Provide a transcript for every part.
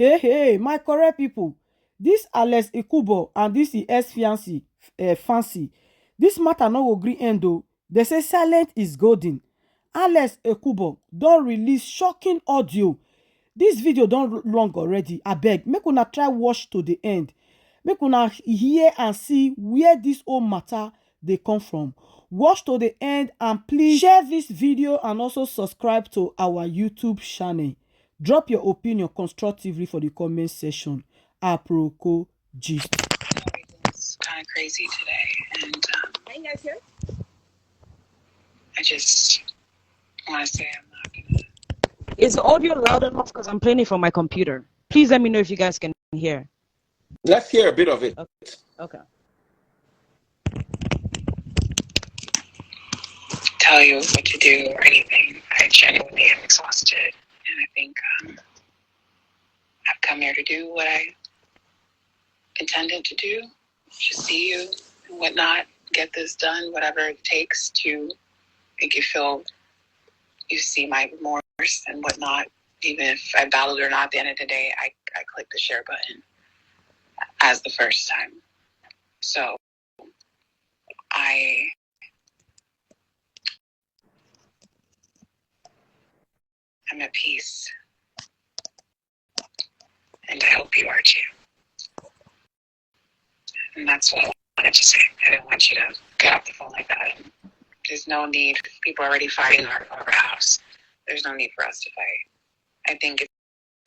Hey, my correct people. This Alex Ekubo and this the ex-fiancé, Fancy. This matter no go gree end o. They say silent is golden. Alex Ekubo don release shocking audio. This video don long already. Abeg, make una try watch to the end. Make una hear and see where this whole matter dey come from. Watch to the end and please share this video and also subscribe to our YouTube channel. Drop your opinion constructively for the comment section. Aproko gist. It's kind of crazy today, and are you guys here? I just want to say I'm not gonna. Is the audio loud enough? Because I'm playing it from my computer. Please let me know if you guys can hear. Let's hear a bit of it. Okay. Tell you what to do or anything. I genuinely am exhausted, and I think I've come here to do what I intended to do. Just see you and whatnot. Get this done, whatever it takes to make you feel you see my remorse and whatnot. Even if I battled or not, at the end of the day, I clicked the share button as the first time. So I'm at peace. And I hope you are too. And that's what I wanted to say. I didn't want you to get off the phone like that. There's no need. People are already fighting over our house. There's no need for us to fight. I think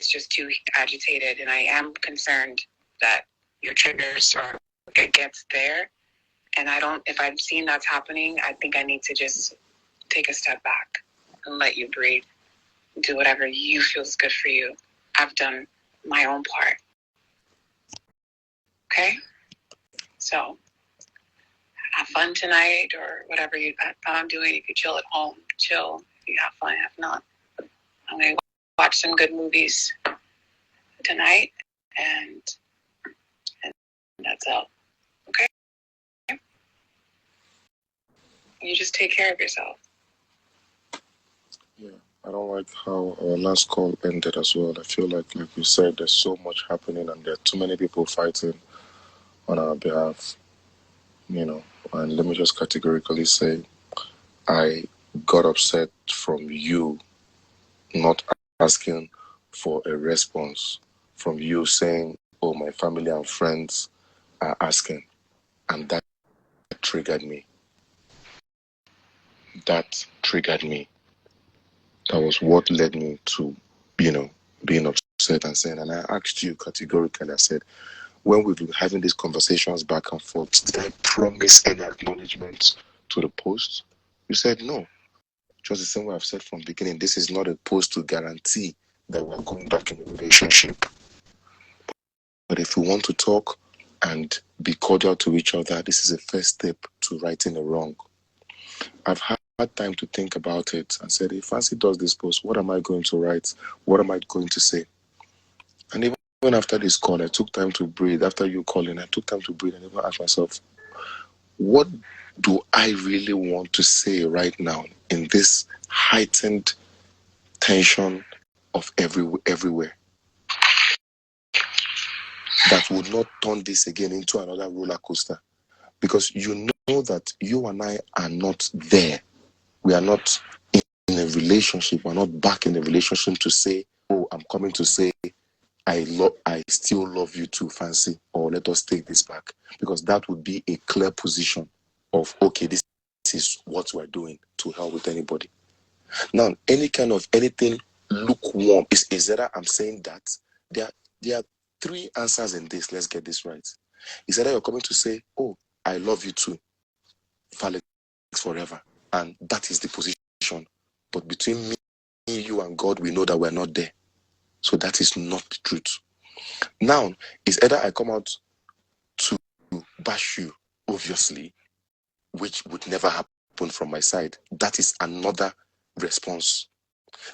it's just too agitated, and I am concerned that your triggers or it gets there. And if I'm seeing that's happening, I think I need to just take a step back and let you breathe. Do whatever you feel is good for you. I've done my own part. Okay? So, have fun tonight or whatever you plan on doing. If you chill at home, chill. If you have fun, if not, I'm going to watch some good movies tonight, and that's all. Okay? You just take care of yourself. Yeah, I don't like how our last call ended as well. I feel like you said, there's so much happening and there are too many people fighting on our behalf, and let me just categorically say, I got upset from you not asking for a response, from you saying, oh, my family and friends are asking, and that triggered me. That was what led me to, being upset and saying, and I asked you categorically, I said, when we've been having these conversations back and forth, did I promise any acknowledgement to the post? You said no. Just the same way I've said from the beginning, this is not a post to guarantee that we're going back in a relationship. But if we want to talk and be cordial to each other, this is a first step to righting a wrong. I've had time to think about it and said, if Fancy does this post, what am I going to write? What am I going to say? And even after this call, I took time to breathe. After you calling, I took time to breathe and even ask myself, what do I really want to say right now in this heightened tension of everywhere that would not turn this again into another roller coaster? Because you know that you and I are not there. We are not in a relationship. We're not back in a relationship to say, oh, I'm coming to say, I still love you too, Fancy, or let us take this back. Because that would be a clear position of, okay, this is what we're doing, to hell with anybody. Now, anything lukewarm, is either I'm saying that there are three answers in this. Let's get this right. Is either you're coming to say, oh, I love you too, Felix forever. And that is the position. But between me, you, and God, we know that we're not there. So that is not the truth. Now, it's either I come out to bash you, obviously, which would never happen from my side. That is another response.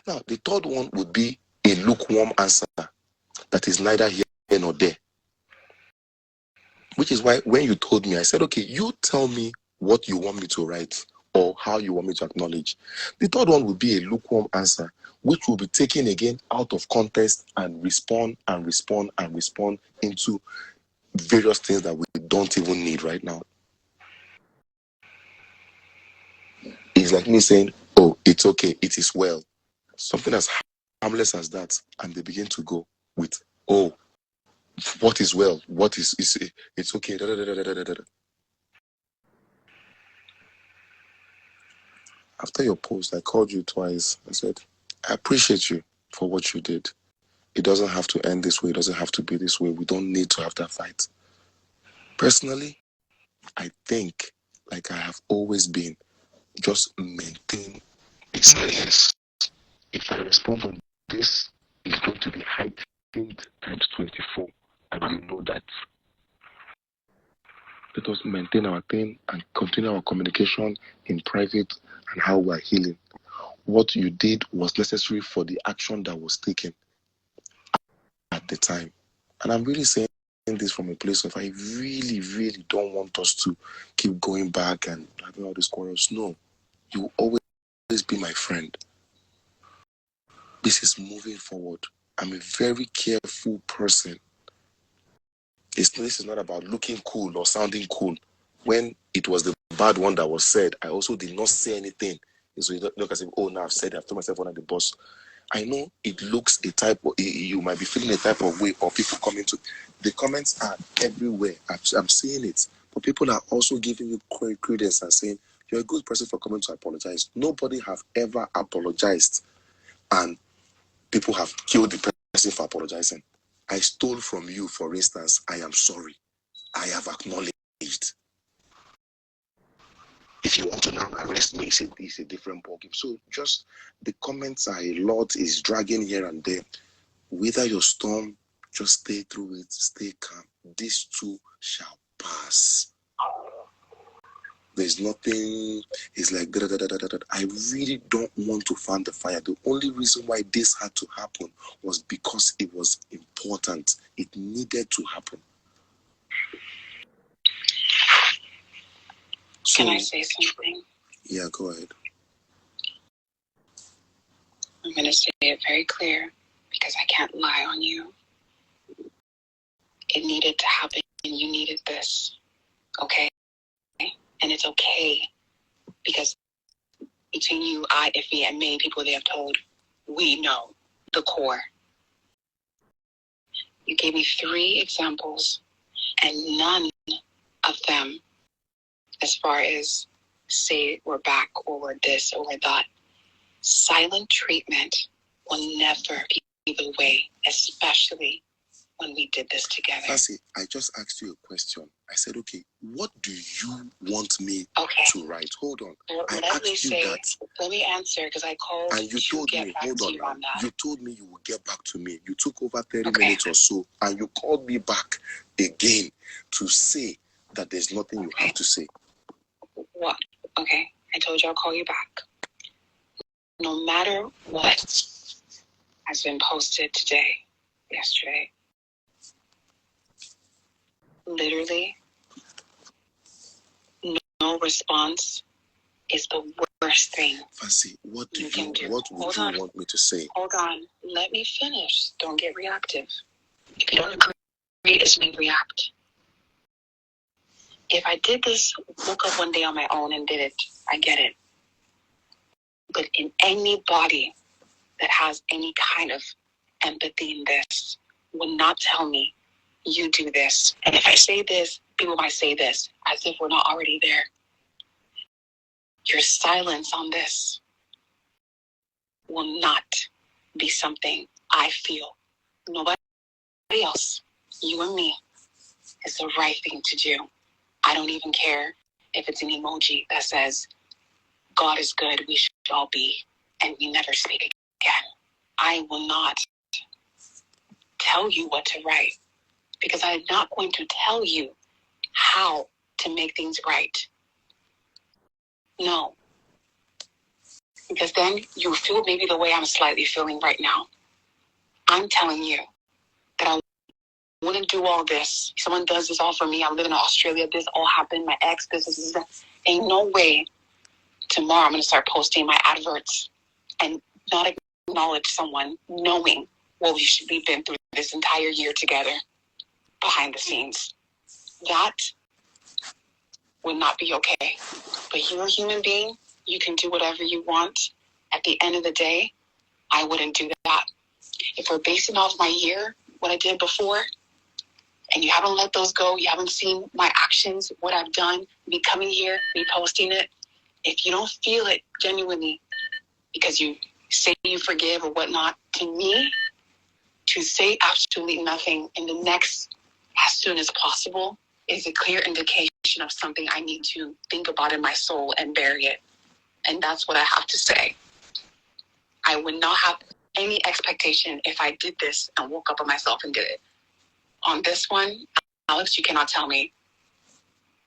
Now, the third one would be a lukewarm answer that is neither here nor there. Which is why when you told me, I said, okay, you tell me what you want me to write. or how you want me to acknowledge. The third one would be a lukewarm answer, which will be taken again out of context and respond into various things that we don't even need right now. It's like me saying, oh, it's okay, it is well. Something as harmless as that, and they begin to go with, oh, what is well? What is it's okay. Da, da, da, da, da, da, da. After your post, I called you twice. I said, I appreciate you for what you did. It doesn't have to end this way. It doesn't have to be this way. We don't need to have that fight. Personally, I think, like I have always been, just maintain a silence. If I respond on this, it's going to be heightened times 24. And you know that. Let us maintain our thing and continue our communication in private and how we are healing. What you did was necessary for the action that was taken at the time. And I'm really saying this from a place of I really, really don't want us to keep going back and having all these quarrels. No, you will always be my friend. This is moving forward. I'm a very careful person. This is not about looking cool or sounding cool. When it was the bad one that was said, I also did not say anything. So you don't look as if, oh, now I've said it, I've told myself under the boss. I know it looks a type of, you might be feeling a type of way, or people coming to, the comments are everywhere. I'm seeing it. But people are also giving you credence and saying, you're a good person for coming to apologize. Nobody have ever apologized and people have killed the person for apologizing. I stole from you, for instance. I am sorry. I have acknowledged. If you want to now arrest me, it's a different ballgame. So just the comments are a lot, is dragging here and there. Wither your storm, just stay through it, stay calm. This too shall pass. There's nothing, it's like, da, da, da, da, da, da. I really don't want to fan the fire. The only reason why this had to happen was because it was important. It needed to happen. So, can I say something? Yeah, go ahead. I'm going to say it very clear because I can't lie on you. It needed to happen and you needed this. Okay? And it's okay because between you, I, Iffy, and many people they have told, we know the core. You gave me 3 examples and none of them, as far as say we're back or we're this or we're that, silent treatment will never be the way, especially when we did this together. Fancy, I just asked you a question. I said, okay, what do you want me to write? Hold on. Well, I let me asked you say, that. let me answer because I called and you to told get me, back hold to on you now. on that. You told me you would get back to me. You took over 30 Okay. minutes or so, and you called me back again to say that there's nothing you have to say. What? Okay. I told you I'll call you back. No matter what has been posted today, yesterday, literally, no response is the worst thing. Fancy, what you would can do. you want me to say? Hold on. Let me finish. Don't get reactive. If you don't agree, it's me react. If I did this, woke up one day on my own and did it, I get it. But in anybody that has any kind of empathy in this will not tell me, you do this. And if I say this, people might say this, as if we're not already there. Your silence on this will not be something I feel. Nobody else, you and me, is the right thing to do. I don't even care if it's an emoji that says, God is good, we should all be, and we never speak again. I will not tell you what to write because I'm not going to tell you how to make things right. No. Because then you feel maybe the way I'm slightly feeling right now. I'm telling you that I want to do all this. Someone does this all for me. I'm living in Australia. This all happened. My ex, this. Ain't no way tomorrow I'm going to start posting my adverts and not acknowledge someone knowing what we've been through this entire year together behind the scenes. That would not be okay. But you're a human being. You can do whatever you want. At the end of the day, I wouldn't do that. If we're basing off my year, what I did before, and you haven't let those go, you haven't seen my actions, what I've done, me coming here, me posting it, if you don't feel it genuinely because you say you forgive or whatnot, to me, to say absolutely nothing in the next as soon as possible is a clear indication of something I need to think about in my soul and bury it. And that's what I have to say. I would not have any expectation if I did this and woke up on myself and did it. On this one, Alex, you cannot tell me.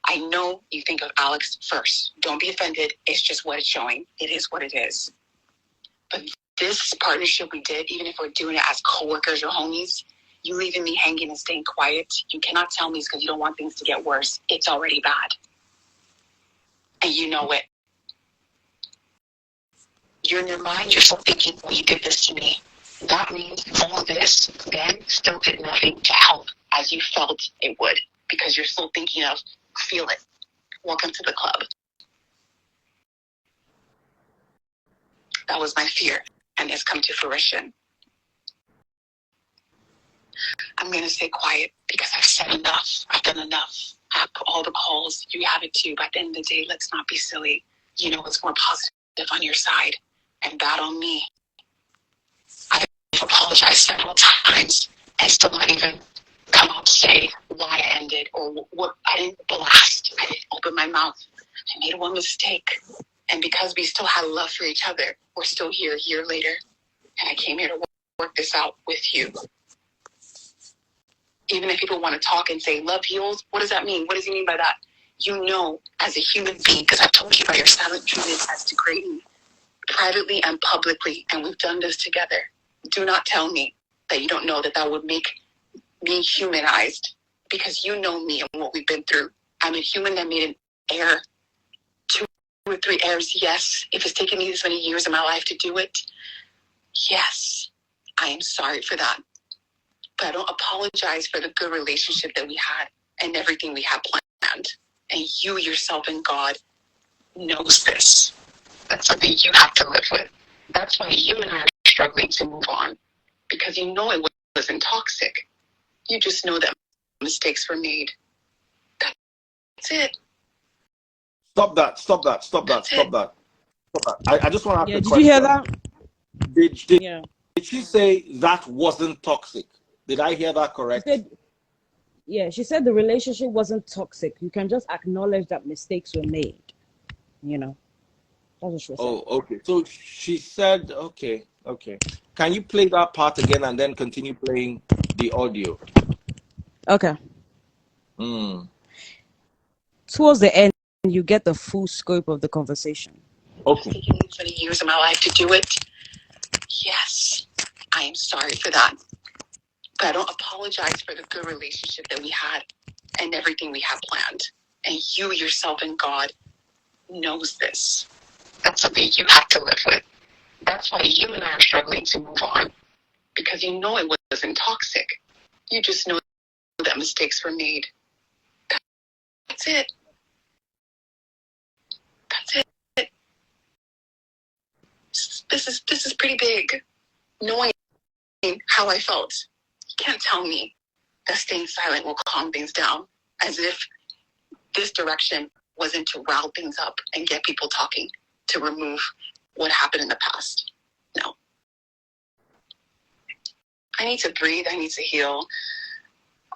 I know you think of Alex first. Don't be offended. It's just what it's showing. It is what it is. But this partnership we did, even if we're doing it as coworkers or homies, you leaving me hanging and staying quiet, you cannot tell me it's because you don't want things to get worse. It's already bad. And you know it. You're in your mind, you're still thinking, well, you did this to me. That means all of this then still did nothing to help as you felt it would, because you're still thinking of, feel it. Welcome to the club. That was my fear, and it's come to fruition. I'm going to stay quiet because I've said enough. I've done enough. I've put all the calls. You have it too. But at the end of the day, let's not be silly. You know what's more positive on your side and bad on me. I've apologized several times and still not even come out to say why I ended or what. I didn't blast. I didn't open my mouth. I made one mistake. And because we still had love for each other, we're still here a year later. And I came here to work this out with you. Even if people want to talk and say love heals, what does that mean? What does he mean by that? You know, as a human being, because I've told you about your silent treatment as degrading privately and publicly, and we've done this together. Do not tell me that you don't know that that would make me humanized, because you know me and what we've been through. I'm a human that made an error, 2 or 3 errors, yes. If it's taken me this many years of my life to do it, yes, I am sorry for that. But I don't apologize for the good relationship that we had and everything we had planned. And you yourself and God knows this. That's something you have to live with. That's why you and I are struggling to move on, because you know it wasn't toxic. You just know that mistakes were made. That's it. Stop that. Stop that. Stop that. That's Stop it. that. Stop that. I just want to ask Yeah, a did you hear question. that? Did Yeah. she say that wasn't toxic? Did I hear that She correct? said, yeah, she said the relationship wasn't toxic. You can just acknowledge that mistakes were made. You know, that's what she was saying. Oh, okay. So she said, okay. Can you play that part again and then continue playing the audio? Okay. Mm. Towards the end, you get the full scope of the conversation. Okay. It's taken me 20 years of my life to do it. Yes, I am sorry for that. But I don't apologize for the good relationship that we had and everything we had planned. And you yourself and God knows this. That's something you have to live with. That's why you and I are struggling to move on, because you know it wasn't toxic. You just know that mistakes were made. That's it. That's it. This is pretty big. Knowing how I felt, you can't tell me that staying silent will calm things down, as if this direction wasn't to rile things up and get people talking to remove what happened in the past. No. I need to breathe. I need to heal.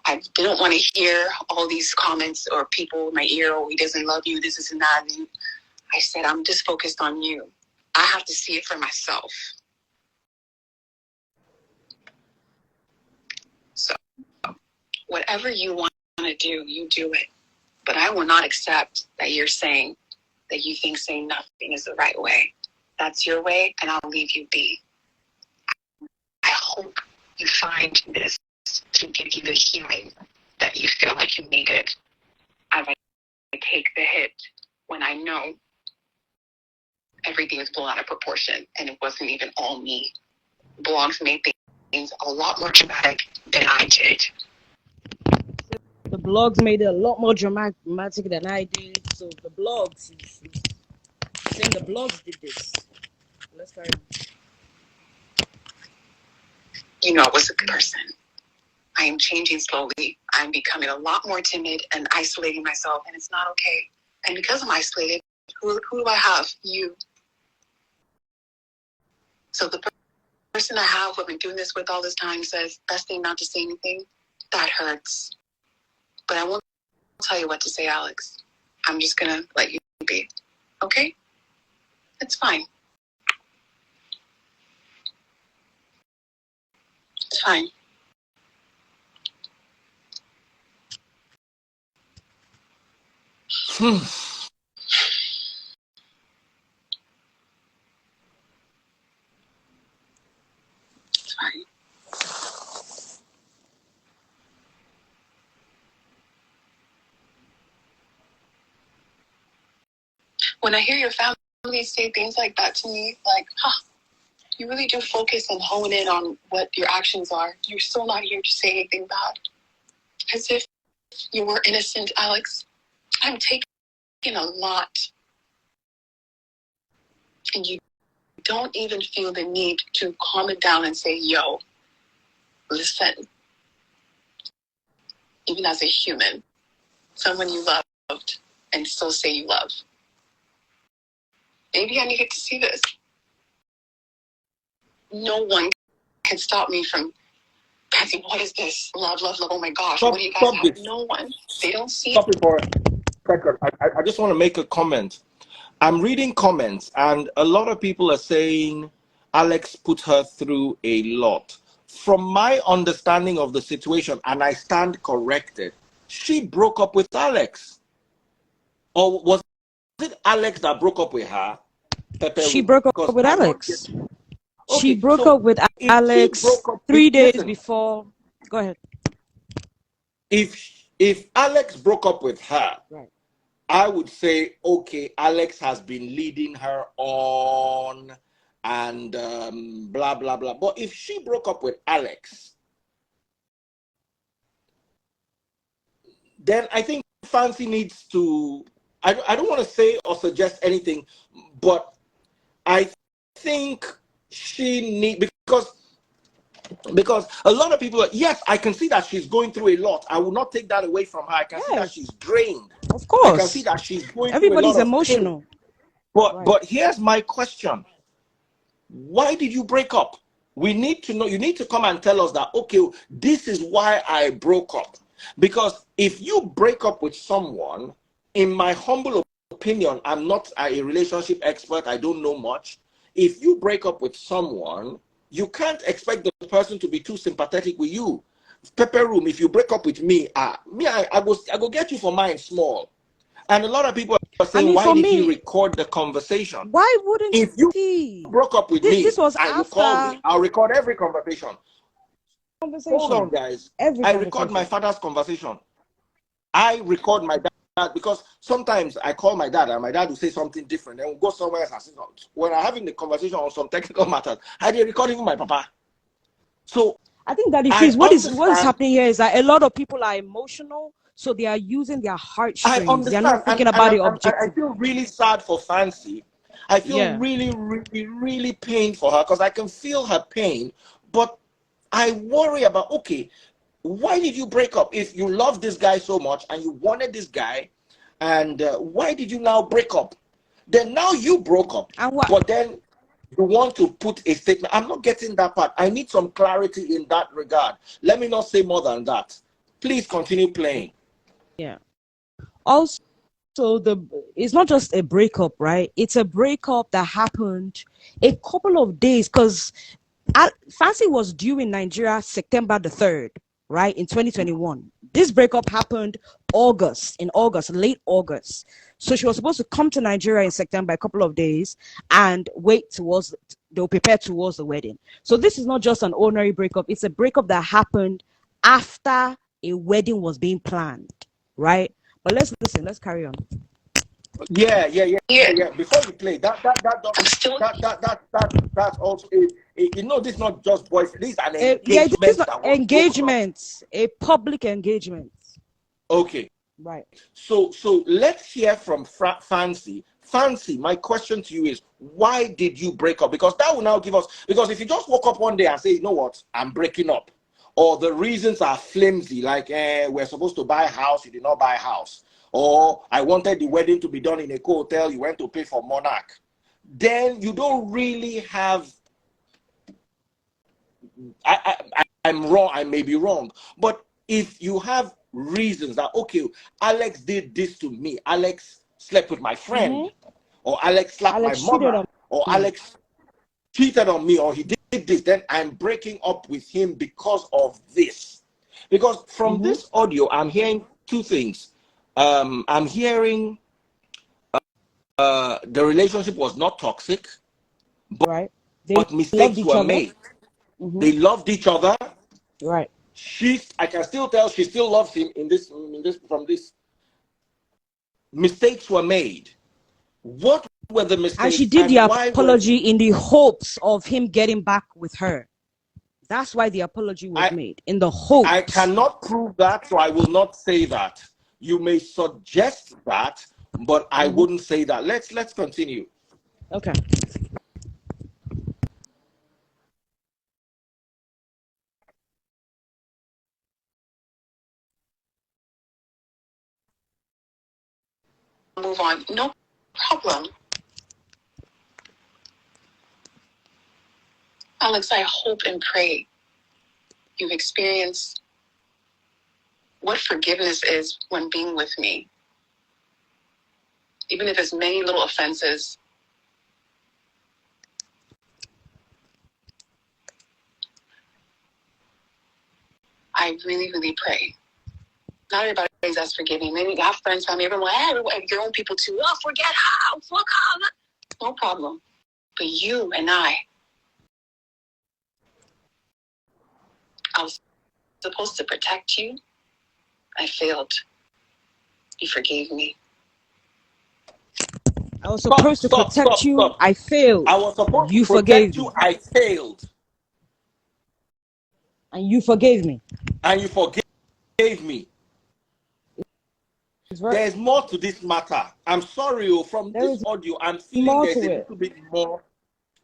I didn't want to hear all these comments or people in my ear, oh, he doesn't love you, this is and that. And I said, I'm just focused on you. I have to see it for myself. So whatever you want to do, you do it. But I will not accept that you're saying that you think saying nothing is the right way. That's your way, and I'll leave you be. I hope you find this to give you the healing that you feel like you needed. As I take the hit when I know everything was blown out of proportion, and it wasn't even all me. Blogs made things a lot more dramatic than I did. The blogs made it a lot more dramatic than I did. So the blogs, he's saying the blogs did this. Let's carry on. You know, I was a good person. I am changing slowly. I'm becoming a lot more timid and isolating myself, and it's not okay. And because I'm isolated, who do I have? You. So the person I have who I've been doing this with all this time says, best thing not to say anything. That hurts. But I won't tell you what to say, Alex. I'm just going to let you be. Okay? It's fine. It's fine. It's fine. When I hear your family say things like that to me, like, you really do focus and hone in on what your actions are. You're still not here to say anything bad. As if you were innocent, Alex. I'm taking a lot. And you don't even feel the need to calm it down and say, yo, listen. Even as a human, someone you loved and still say you love. Maybe I needed to see this. No one can stop me from, Patsy, what is this? Love, love, love. Oh my gosh, what do you guys have? No one. They don't see Stop it for a second. I just want to make a comment. I'm reading comments, and a lot of people are saying Alex put her through a lot. From my understanding of the situation, and I stand corrected, she broke up with Alex. Or was it Alex that broke up with her? She broke up with Alex. She broke up with Alex 3 days before. Go ahead. If Alex broke up with her, right, I would say, okay, Alex has been leading her on and blah, blah, blah. But if she broke up with Alex, then I think Fancy needs to, I don't want to say or suggest anything, but I think she need, because a lot of people, yes, I can see that she's going through a lot. I will not take that away from her. I can see that she's drained. Of course. I can see that she's going Everybody's through a lot emotional. of pain. But here's my question. Why did you break up? We need to know. You need to come and tell us that, okay, this is why I broke up. Because if you break up with someone, in my humble opinion, I'm not a relationship expert. I don't know much. If you break up with someone, you can't expect the person to be too sympathetic with you. Pepper room, if you break up with me, I go get you for mine small. And a lot of people are saying, why did he record the conversation? Why wouldn't if you he? broke up with me, this was and you after... call me, I'll record every conversation. Hold on, guys. I record my father's conversation. I record my dad, because sometimes I call my dad and my dad will say something different, and we'll go somewhere else and say, when I'm having the conversation on some technical matters, I did record even my papa. So I think that if what is happening here is that a lot of people are emotional, so they are using their heartstrings. They're not thinking about the objective. I feel really sad for Fancy. I feel really, really, really pain for her, because I can feel her pain. But I worry about, okay, why did you break up? If you love this guy so much and you wanted this guy, and why did you now break up? Then now you broke up, but then you want to put a statement. I'm not getting that part. I need some clarity in that regard. Let me not say more than that. Please continue playing. Yeah. Also, it's not just a breakup, right? It's a breakup that happened a couple of days, because Fancy was due in Nigeria September the 3rd, right, in 2021. This breakup happened late August. So she was supposed to come to Nigeria in September, a couple of days, and they'll prepare towards the wedding. So this is not just an ordinary breakup. It's a breakup that happened after a wedding was being planned, right? But let's carry on. Yeah. Before you play, I'm still that's also you know, this is not just boyfriend. This is an Yeah, this is engagement not that was broken up. engagement, a public engagement. Okay, Right. so let's hear from Fancy. Fancy, my question to you is, why did you break up? Because that will now give us, because if you just woke up one day and say, you know what, I'm breaking up, or the reasons are flimsy, like we're supposed to buy a house, you did not buy a house, or I wanted the wedding to be done in a hotel, you went to pay for Monarch, then you don't really have, I'm wrong, I may be wrong, but if you have reasons that, okay, Alex did this to me, Alex slept with my friend, or Alex slapped my Alex cheated mother, on or me. Alex cheated on me, or he did this, then I'm breaking up with him because of this. Because from this audio, I'm hearing two things. I'm hearing the relationship was not toxic, Right. They but loved mistakes each were other. made. They loved each other. Right. I can still tell she still loves him from this. Mistakes were made. What were the And she mistakes, did the and why were apology in the hopes of him getting back with her. That's why the apology was I made, in the I hopes. cannot prove that, so I will not say that. You may suggest that, but I wouldn't say that. Let's continue. Okay. move on. No problem. Alex, I hope and pray you've experienced what forgiveness is when being with me. Even if it's many little offenses, I really, really pray. Not everybody's as forgiving. Then you have friends, family, everyone, your own people too. Oh, forget how, fuck how. No problem. But you and I was supposed to protect you. I failed. You forgave me. I was supposed to protect you. Stop. I failed. I was supposed to You forgave protect you. me. I failed. And you forgave me. And you forgave me. It's very, There's more to this matter. I'm sorry, from there this is audio, I'm feeling more there's to a it. little bit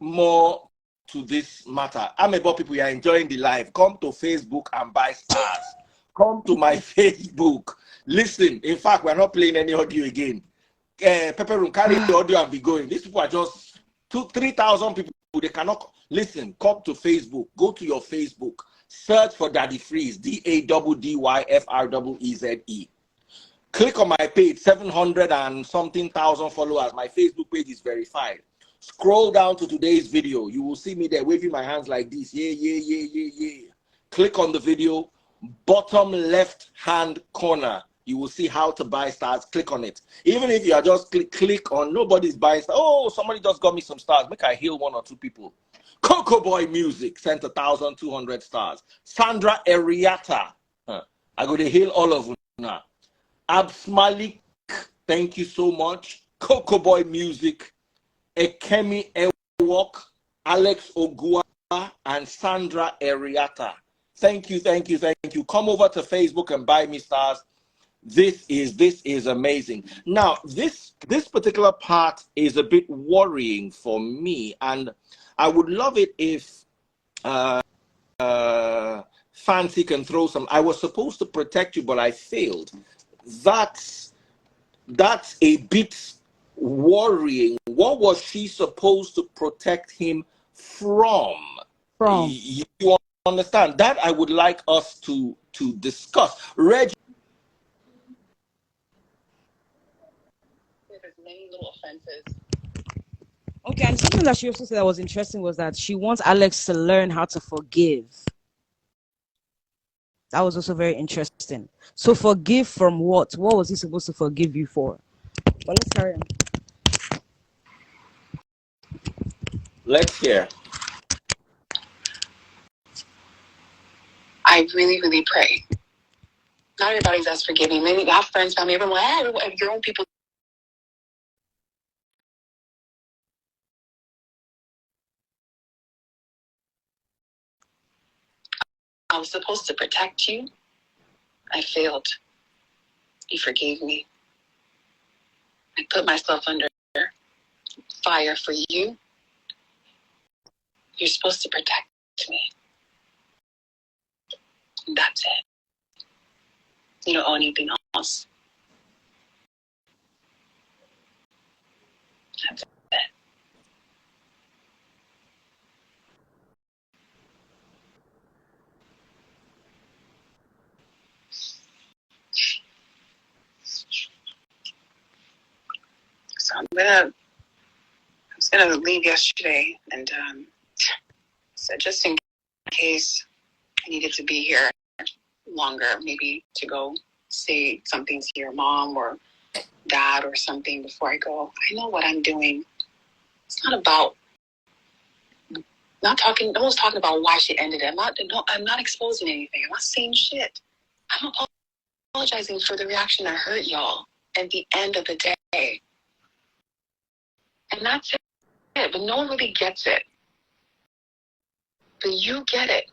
more to this matter. I'm about people, you are enjoying the live. Come to Facebook and buy stars. Come to my Facebook. Listen, in fact, we're not playing any audio again. Pepper Room, carry the audio and be going. These people are just 3,000 people. They cannot listen. Come to Facebook. Go to your Facebook. Search for Daddy Freeze. DADDYFREEZE. Click on my page, 700 and something thousand followers. My Facebook page is verified. Scroll down to today's video. You will see me there waving my hands like this. Yeah. Click on the video, bottom left hand corner. You will see how to buy stars. Click on it. Even if you are just click on nobody's buying stars. Oh, somebody just got me some stars. Make I heal one or two people. Coco Boy Music sent 1,200 stars. Sandra Eriata. I go to heal all of them now. Abs Malik, thank you so much. Coco Boy Music, Ekemi Ewok, Alex Ogua, and Sandra Eriata. Thank you. Come over to Facebook and buy me stars. This is amazing. Now, this particular part is a bit worrying for me, and I would love it if Fancy can throw some. I was supposed to protect you, but I failed. That's a bit worrying. What was she supposed to protect him from? From. You understand? That I would like us to discuss. Reggie. There's many little offenses. Okay, and something that she also said that was interesting was that she wants Alex to learn how to forgive. That was also very interesting. So forgive from what? What was he supposed to forgive you for? But let's carry on. Let's hear. I really, really pray. Not everybody's as forgiving. Many have friends, family, everyone, your own people I was supposed to protect you. I failed. You forgave me. I put myself under fire for you. You're supposed to protect me. And that's it. You don't owe anything else. That's it. So I was gonna leave yesterday, and said just in case I needed to be here longer, maybe to go say something to your mom or dad or something before I go. I know what I'm doing. It's not about no one's talking about why she ended it. I'm not exposing anything. I'm not saying shit. I'm apologizing for the reaction that hurt y'all at the end of the day. And that's it. But no one really gets it. But you get it.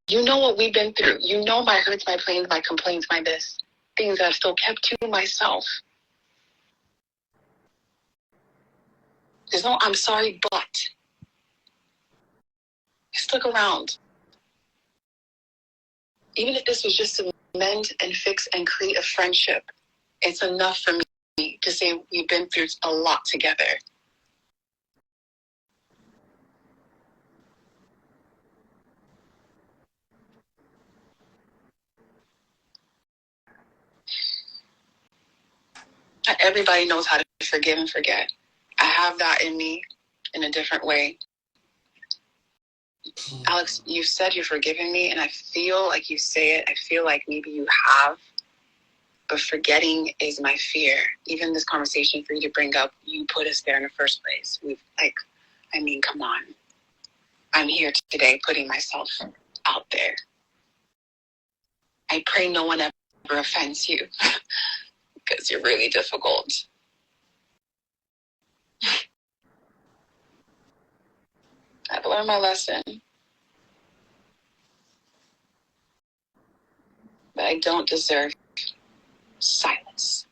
You know what we've been through. You know my hurts, my pains, my complaints, my this. Things that I've still kept to myself. There's no I'm sorry, but stick around. Even if this was just to mend and fix and create a friendship, it's enough for me to say we've been through a lot together. Not everybody knows how to forgive and forget. I have that in me in a different way. Alex, you said you're forgiving me, and I feel like you say it. I feel like maybe you have, but forgetting is my fear. Even this conversation for you to bring up, you put us there in the first place. Come on. I'm here today putting myself out there. I pray no one ever offends you because you're really difficult. I've learned my lesson. But I don't deserve silence.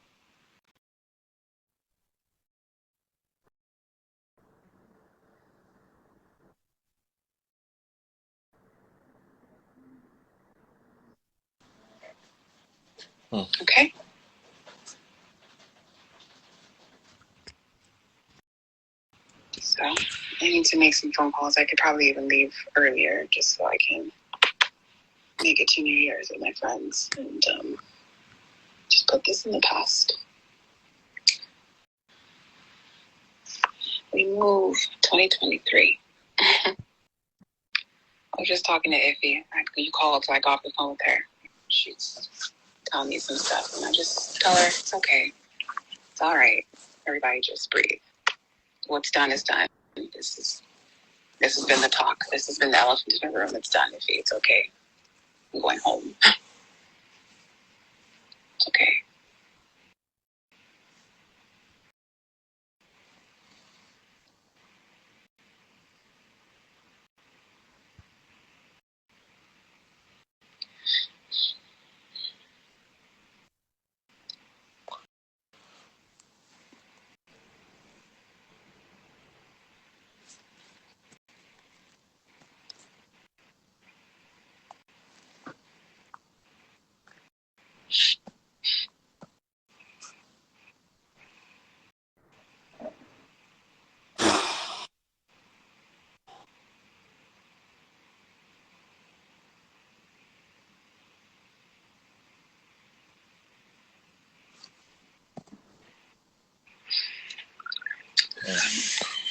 Okay? So I need to make some phone calls. I could probably even leave earlier just so I can make it to New Year's with my friends and just put this in the past. We move 2023. I was just talking to Iffy. You called, so I got off the phone with her. She's telling me some stuff, and I just tell her it's okay. It's all right. Everybody just breathe. What's done is done. This has been the talk. This has been the elephant in the room. It's done, Iffy. It's okay. I'm going home. It's okay.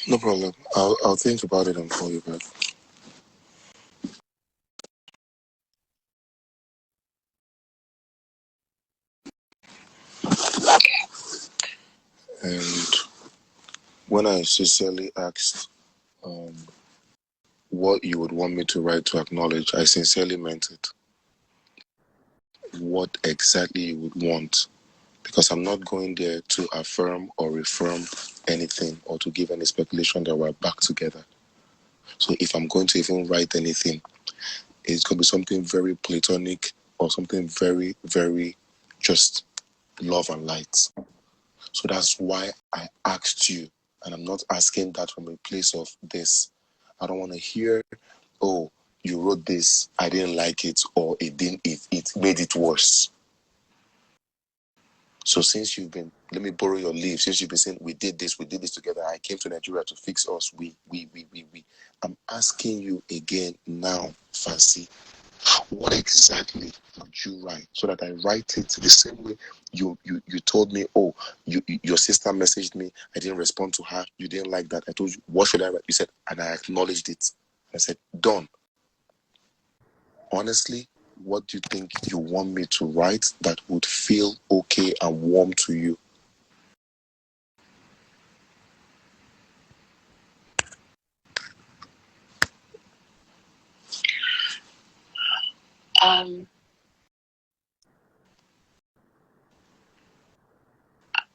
No problem. I'll think about it and call you back. And when I sincerely asked what you would want me to write to acknowledge, I sincerely meant it. What exactly you would want. Because I'm not going there to affirm or reaffirm anything or to give any speculation that we're back together. So if I'm going to even write anything, it's going to be something very platonic or something very, very just love and light. So that's why I asked you, and I'm not asking that from a place of this. I don't want to hear, oh, you wrote this, I didn't like it, or it made it worse. So since you've been, let me borrow your leave, since you've been saying we did this together, I came to Nigeria to fix us, we. I'm asking you again now, Fancy, what exactly would you write so that I write it the same way you told me, oh, your sister messaged me, I didn't respond to her, you didn't like that, I told you, what should I write? You said, and I acknowledged it. I said, done. Honestly, what do you think you want me to write that would feel okay and warm to you?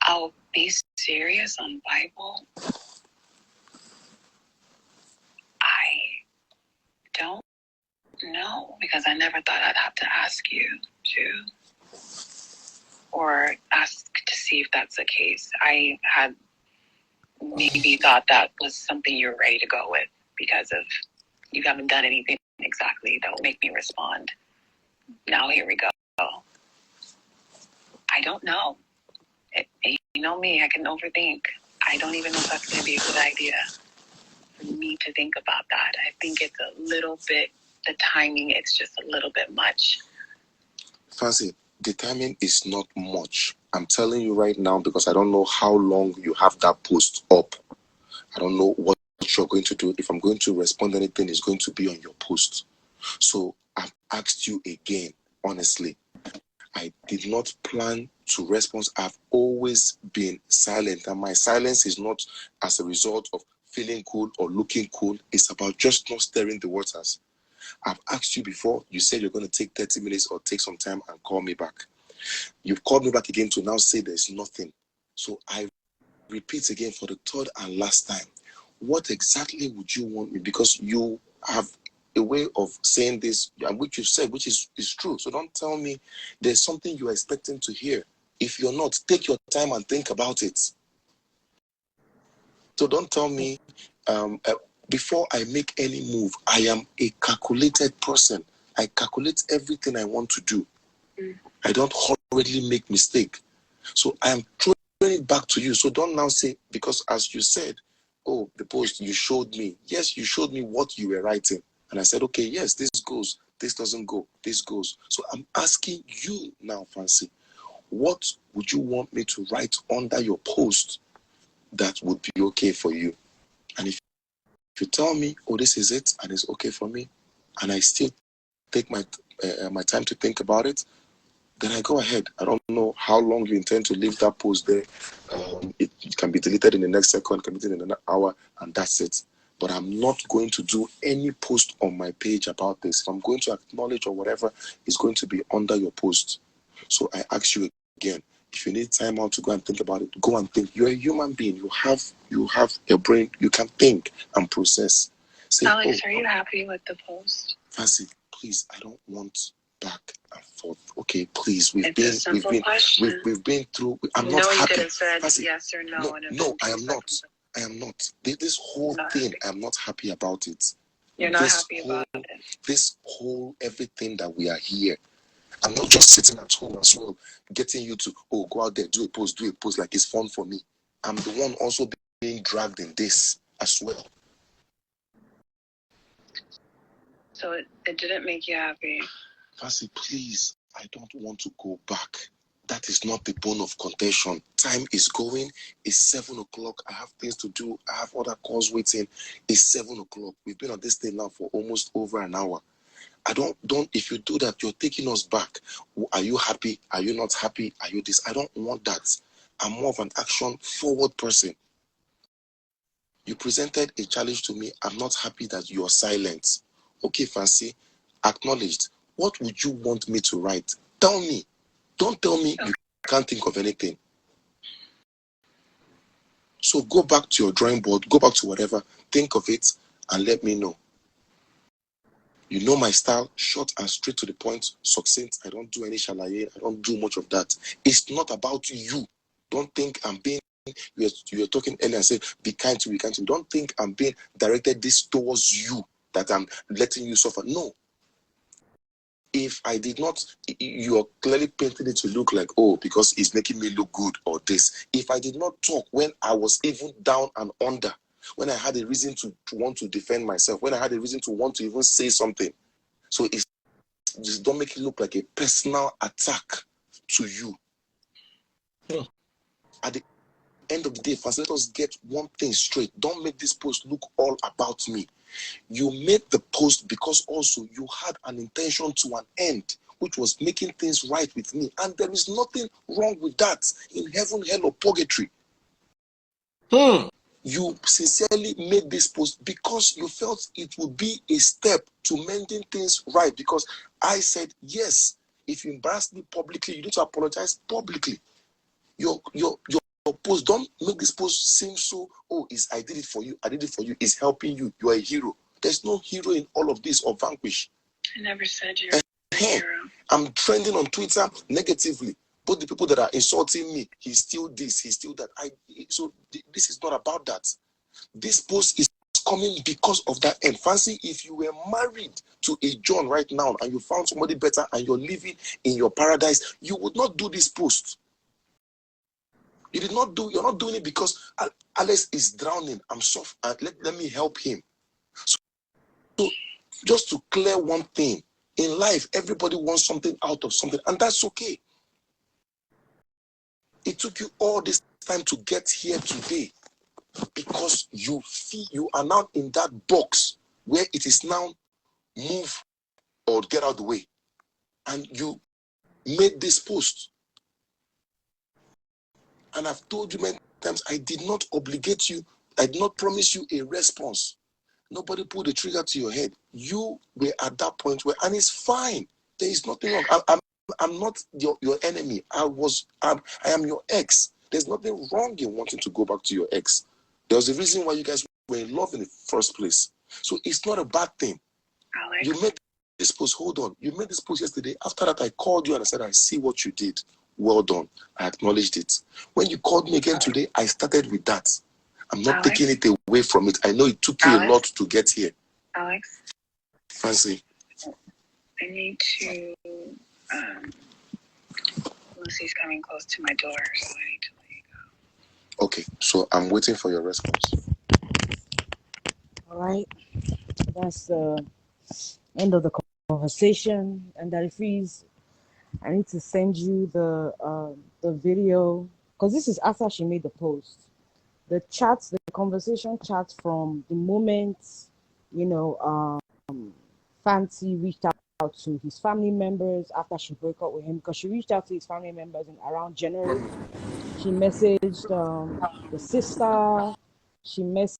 I'll be serious on Bible. I don't know, because I never thought I'd have to ask you to, or ask to see if that's the case. I had maybe thought that was something you're ready to go with because of you haven't done anything exactly that will make me respond. Now here we go. I don't know. You know me, I can overthink. I don't even know if that's going to be a good idea for me to think about that. I think it's a little bit, the timing, it's just a little bit much. Fancy, the timing is not much. I'm telling you right now because I don't know how long you have that post up. I don't know what you're going to do. If I'm going to respond anything, it's going to be on your post. So I've asked you again, honestly. I did not plan to respond. I've always been silent, and my silence is not as a result of feeling cool or looking cool. It's about just not stirring the waters. I've asked you before. You said you're going to take 30 minutes or take some time and call me back. You've called me back again to now say there's nothing. So I repeat again for the third and last time. What exactly would you want me? Because you have a way of saying this, which you've said, which is true. So don't tell me there's something you're expecting to hear. If you're not, take your time and think about it. So don't tell me, before I make any move, I am a calculated person. I calculate everything I want to do. I don't hurriedly make mistake. So I am throwing it back to you. So don't now say, because as you said, oh, the post you showed me. Yes, you showed me what you were writing. And I said, okay, yes, this goes. This doesn't go. This goes. So I'm asking you now, Fancy, what would you want me to write under your post that would be okay for you? And if you tell me, oh, this is it, and it's okay for me, and I still take my time to think about it, then I go ahead. I don't know how long you intend to leave that post there. It can be deleted in the next second, can be deleted in an hour, and that's it. But I'm not going to do any post on my page about this. If I'm going to acknowledge or whatever, it's going to be under your post. So I ask you again, if you need time out to go and think about it, go and think. You're a human being. You have a brain. You can think and process. Say, Alex, are you happy with the post? Fancy, please, I don't want back and forth. Okay, please. We've been through. I'm not happy. You could have said Fancy, yes or no. No, I am not. I am not. This whole thing, I'm not happy about it. You're not happy about it. This whole everything that we are here. I'm not just sitting at home as well, getting you to go out there, do a post like it's fun for me. I'm the one also being dragged in this as well. So it didn't make you happy. Fancy, please, I don't want to go back. That is not the bone of contention. Time is going. It's 7 o'clock. I have things to do. I have other calls waiting. It's 7 o'clock. We've been on this thing now for almost over an hour. I don't, if you do that, you're taking us back. Are you happy? Are you not happy? Are you this? I don't want that. I'm more of an action forward person. You presented a challenge to me. I'm not happy that you're silent. Okay, Fancy, acknowledged. What would you want me to write? Tell me. Don't tell me you can't think of anything. So go back to your drawing board, go back to whatever, think of it, and let me know. You know my style, short and straight to the point, succinct. I don't do any shalaye. I don't do much of that. It's not about you. Don't think I'm being, you were talking earlier and said, be kind to, be kind to. Don't think I'm being directed this towards you, that I'm letting you suffer. No. If I did not, you are clearly painting it to look like, oh, because it's making me look good or this. If I did not talk when I was even down and under, when I had a reason to want to defend myself, when I had a reason to want to even say something. So it's just, don't make it look like a personal attack to you. Yeah. At the end of the day, first, let us get one thing straight. Don't make this post look all about me. You made the post because also you had an intention to an end, which was making things right with me. And there is nothing wrong with that in heaven, hell, or purgatory. You sincerely made this post because you felt it would be a step to mending things right. Because I said, yes, if you embarrass me publicly, you need to apologize publicly. Your post, don't make this post seem so, oh, I did it for you, I did it for you, it's helping you, you are a hero. There's no hero in all of this or vanquish. I never said you're a hero. I'm trending on Twitter negatively. Both the people that are insulting me, he's still this, he's still that. So this is not about that. This post is coming because of that end. Fancy if you were married to a John right now and you found somebody better and you're living in your paradise, you would not do this post. You're not doing it because Alex is drowning. I'm soft. Let me help him. So just to clear one thing, in life, everybody wants something out of something, and that's okay. It took you all this time to get here today because you are now in that box where it is now move or get out of the way. And you made this post. And I've told you many times, I did not obligate you. I did not promise you a response. Nobody pulled the trigger to your head. You were at that point where, and it's fine. There is nothing wrong. I'm not your enemy. I am your ex. There's nothing wrong in wanting to go back to your ex. There was a reason why you guys were in love in the first place. So it's not a bad thing. Alex. You made this post. Hold on. You made this post yesterday. After that, I called you and I said, I see what you did. Well done. I acknowledged it. When you called me again today, I started with that. I'm not taking it away from it. I know it took you a lot to get here. Alex. Fancy. I need to. Lucy's coming close to my door, so I need to let you go. Okay, so I'm waiting for your response. All right. That's the end of the conversation. And that frees. I need to send you the video because this is after she made the post. The chats, the conversation chats from the moment, Fancy reached out to his family members after she broke up with him because she reached out to his family members in around January. She messaged the sister. She messaged